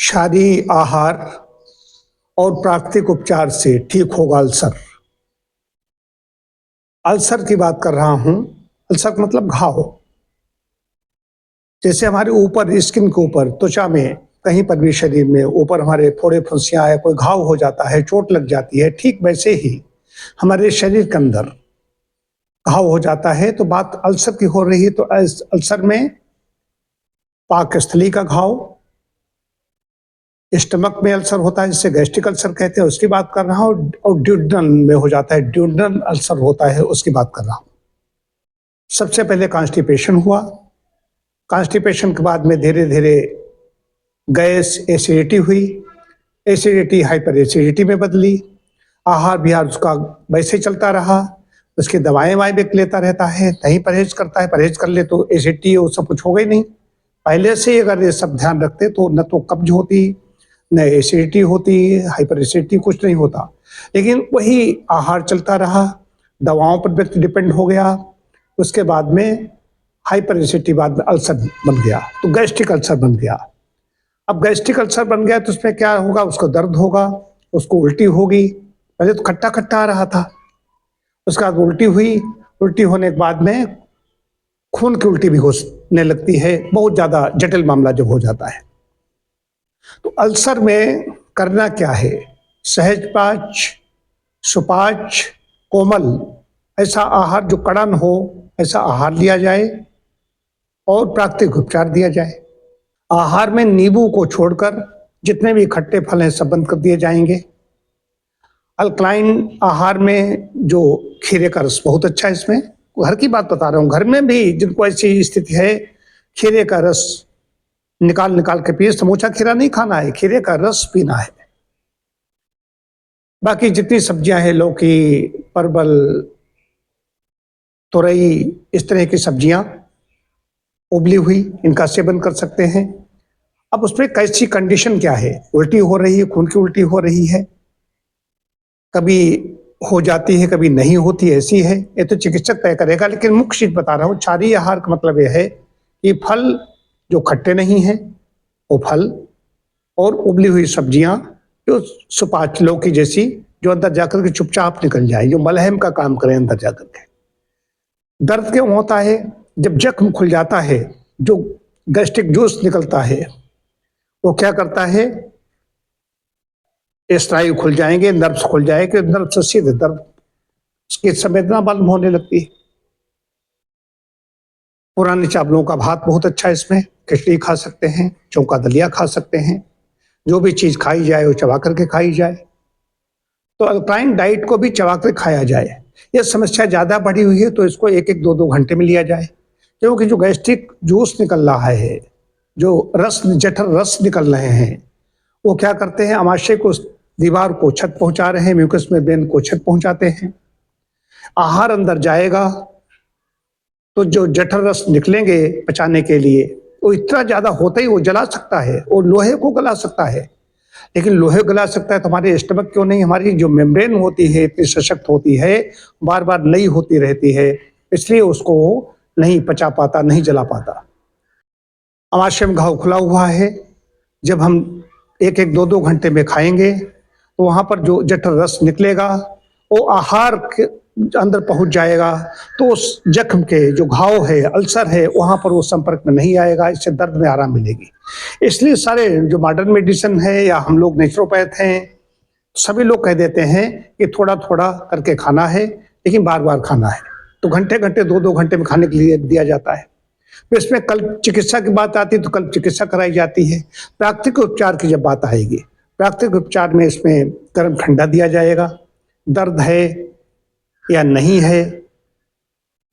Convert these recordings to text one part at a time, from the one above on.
शादी आहार और प्राकृतिक उपचार से ठीक होगा अल्सर। अल्सर की बात कर रहा हूं। अल्सर का मतलब घाव। जैसे हमारे ऊपर स्किन के ऊपर त्वचा में कहीं पर भी शरीर में ऊपर हमारे फोड़े फुंसियां है, कोई घाव हो जाता है, चोट लग जाती है, ठीक वैसे ही हमारे शरीर के अंदर घाव हो जाता है। तो बात अल्सर की हो रही है, तो अल्सर में पाकस्थली का घाव, स्टमक में अल्सर होता है जिसे गैस्ट्रिक अल्सर कहते हैं, उसकी बात कर रहा हूँ। और ड्यूडनल में हो जाता है, ड्यूडनल अल्सर होता है, उसकी बात कर रहा हूँ। सबसे पहले कॉन्स्टिपेशन हुआ। कॉन्स्टिपेशन के बाद में धीरे धीरे गैस, एसिडिटी हुई। एसिडिटी हाइपर एसिडिटी में बदली। आहार विहार उसका वैसे चलता रहा। उसकी दवाएं वाएं भी लेता रहता है, नहीं परहेज करता है। परहेज कर ले तो एसिडिटी वो सब कुछ हो गई नहीं। पहले से ही अगर ये सब ध्यान रखते तो न तो कब्ज होती, न एसिडिटी होती, हाइपर एसिडिटी कुछ नहीं होता। लेकिन वही आहार चलता रहा, दवाओं पर व्यक्ति डिपेंड हो गया। उसके बाद में हाइपर एसिडिटी, बाद में अल्सर बन गया, तो गैस्ट्रिक अल्सर बन गया। अब गैस्ट्रिक अल्सर बन गया तो उसमें क्या होगा? उसको दर्द होगा, उसको उल्टी होगी। पहले तो खट्टा खट्टा आ रहा था, उसके बाद उल्टी हुई। उल्टी होने के बाद में खून की उल्टी भी होने लगती है, बहुत ज्यादा जटिल मामला जब हो जाता है। तो अल्सर में करना क्या है? सहज पाच, सुपाच्य, कोमल, ऐसा आहार जो कड़ा न हो, ऐसा आहार लिया जाए और प्राकृतिक उपचार दिया जाए। आहार में नींबू को छोड़कर जितने भी खट्टे फल हैं सब बंद कर दिए जाएंगे। अल्कलाइन आहार में जो खीरे का रस बहुत अच्छा है। इसमें घर की बात बता रहा हूँ, घर में भी जिनको ऐसी स्थिति है, खीरे का रस निकाल निकाल के पिए। समूचा खीरा नहीं खाना है, खीरे का रस पीना है। बाकी जितनी सब्जियां हैं, लौकी, परवल, तुरई, इस तरह की सब्जियां उबली हुई, इनका सेवन कर सकते हैं। अब उसमें कैसी कंडीशन क्या है? उल्टी हो रही है, खून की उल्टी हो रही है, कभी हो जाती है कभी नहीं होती, ऐसी है, ये तो चिकित्सक तय करेगा। लेकिन मुख्य चीज बता रहा हूँ, क्षारीय आहार का मतलब यह है कि फल जो खट्टे नहीं हैं वो फल, और उबली हुई सब्जियां जो सुपाच्य, लौकी जैसी, जो अंदर जाकर के चुपचाप निकल जाए, जो मलहम का काम करें अंदर जाकर के। दर्द क्यों होता है? जब जख्म खुल जाता है, जो गैस्ट्रिक जूस निकलता है वो क्या करता है? स्नायु खुल जाएंगे, नर्व्स खुल जाएंगे, नर्व से सीधे दर्द की संवेदना मालूम होने लगती है। पुराने चावलों का भात बहुत अच्छा है, इसमें खिचड़ी खा सकते हैं, चौका दलिया खा सकते हैं। जो भी चीज खाई जाए वो चबा करके खाई जाए। तो अल्कालाइन डाइट को भी चबा कर खाया जाए। ये समस्या ज्यादा बढ़ी हुई है तो इसको एक एक दो दो घंटे में लिया जाए, क्योंकि जो गैस्ट्रिक जूस निकल रहा है, जो रस, जठर रस निकल रहे हैं, वो क्या करते हैं? आमाशय को, दीवार को क्षत पहुंचा रहे हैं, म्यूकस में ब्रेन को क्षत पहुंचाते हैं। आहार अंदर जाएगा तो जो जठर रस निकलेंगे पचाने के लिए, वो इतना ज्यादा होता ही वो जला सकता है, वो लोहे को गला सकता है। लेकिन लोहे गला सकता है तो हमारे स्टमक क्यों नहीं? हमारी जो मेम्ब्रेन होती है इतनी सशक्त होती है, बार बार नई होती रहती है, इसलिए उसको नहीं पचा पाता, नहीं जला पाता। आमाशय में घाव खुला हुआ है, जब हम एक एक दो दो घंटे में खाएंगे तो वहां पर जो जठर रस निकलेगा वो आहार के अंदर पहुंच जाएगा, तो उस जख्म के जो घाव है, अल्सर है, वहां पर वो संपर्क में नहीं आएगा। इससे दर्द में आराम मिलेगी। इसलिए सारे जो मॉडर्न मेडिसिन है या हम लोग नेचुरोपैथ हैं, सभी लोग कह देते हैं कि थोड़ा थोड़ा करके खाना है, लेकिन बार बार खाना है। तो घंटे घंटे, दो दो घंटे में खाने के लिए दिया जाता है। तो इसमें कल्प चिकित्सा की बात आती है तो कल्प चिकित्सा कराई जाती है। प्राकृतिक उपचार की जब बात आएगी, प्राकृतिक उपचार में इसमें गर्म ठंडा दिया जाएगा। दर्द है या नहीं है,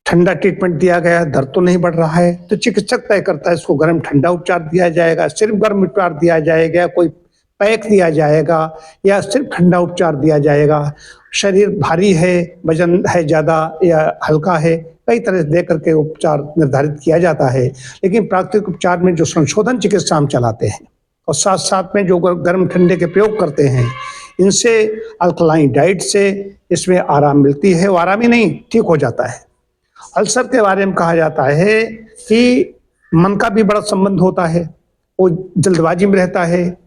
ठंडा ट्रीटमेंट दिया गया, दर्द तो नहीं बढ़ रहा है, तो चिकित्सक तय करता है इसको गर्म ठंडा उपचार दिया जाएगा, सिर्फ गर्म उपचार दिया जाएगा, कोई पैक दिया जाएगा, या सिर्फ ठंडा उपचार दिया जाएगा। शरीर भारी है, वजन है ज्यादा या हल्का है, कई तरह से देकर के उपचार निर्धारित किया जाता है। लेकिन प्राकृतिक उपचार में जो संशोधन चिकित्सा हम चलाते हैं और साथ साथ में जो गर्म ठंडे के प्रयोग करते हैं, इनसे अल्कलाइन डाइट से इसमें आराम मिलती है। वो आराम ही नहीं, ठीक हो जाता है। अल्सर के बारे में कहा जाता है कि मन का भी बड़ा संबंध होता है, वो जल्दबाजी में रहता है,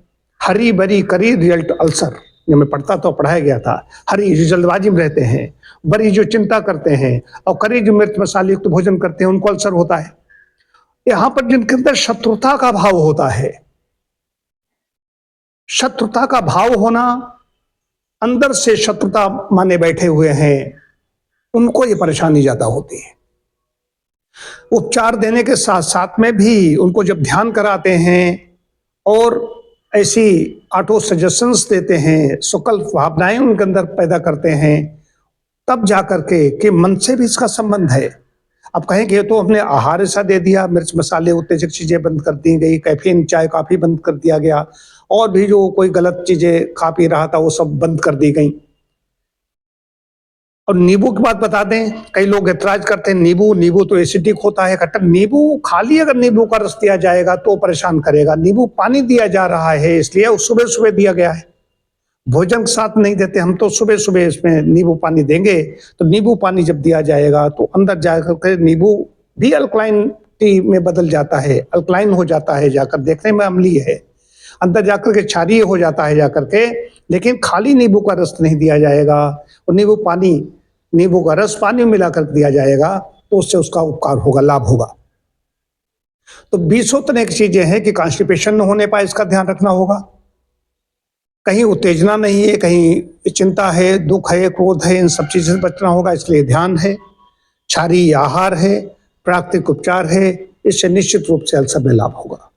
हरी बरी करी रिजल्ट अल्सर, जब मैं पढ़ता तो पढ़ाया गया था। हरी जो जल्दबाजी में रहते हैं, बरी जो चिंता करते हैं, और करी जो मिर्च मसाले युक्त भोजन करते हैं, उनको अल्सर होता है। यहां पर जिनके अंदर शत्रुता का भाव होता है, शत्रुता का भाव होना, अंदर से शत्रुता माने बैठे हुए हैं, उनको ये परेशानी ज्यादा होती है। उपचार देने के साथ साथ में भी उनको जब ध्यान कराते हैं और ऐसी ऑटो सजेशंस देते हैं, सुकल्प भावनाएं उनके अंदर पैदा करते हैं, तब जाकर के कि मन से भी इसका संबंध है। अब कहें कि तो हमने आहार ऐसा दे दिया, मिर्च मसाले उत्तेजक चीजें बंद कर दी गई, कैफीन चाय काफी बंद कर दिया गया, और भी जो कोई गलत चीजें खा पी रहा था वो सब बंद कर दी गई। और नींबू की बात बता दें, कई लोग ऐतराज करते हैं नींबू तो एसिडिक होता है, खट्टा। नींबू खाली अगर नींबू का रस दिया जाएगा तो परेशान करेगा। नींबू पानी दिया जा रहा है, इसलिए सुबह सुबह दिया गया है, भोजन के साथ नहीं देते हम, तो सुबह सुबह इसमें नींबू पानी देंगे। तो नींबू पानी जब दिया जाएगा तो अंदर जाकर के नींबू भी अल्कलाइन टी में बदल जाता है, अल्कलाइन हो जाता है, जाकर देखने में अम्लीय है, अंदर जाकर के क्षारीय हो जाता है जाकर के। लेकिन खाली नींबू का रस नहीं दिया जाएगा, और नींबू का रस पानी में मिलाकर दिया जाएगा, तो उससे उसका उपकार होगा, लाभ होगा। तो 20 तरह की चीजें हैं कि कॉन्स्टिपेशन न होने पाए, इसका ध्यान रखना होगा। कहीं उत्तेजना नहीं है, कहीं चिंता है, दुख है, क्रोध है, इन सब चीजों से बचना होगा, इसलिए ध्यान है। क्षारीय आहार है, प्राकृतिक उपचार है, इससे निश्चित रूप से अल्सर में लाभ होगा।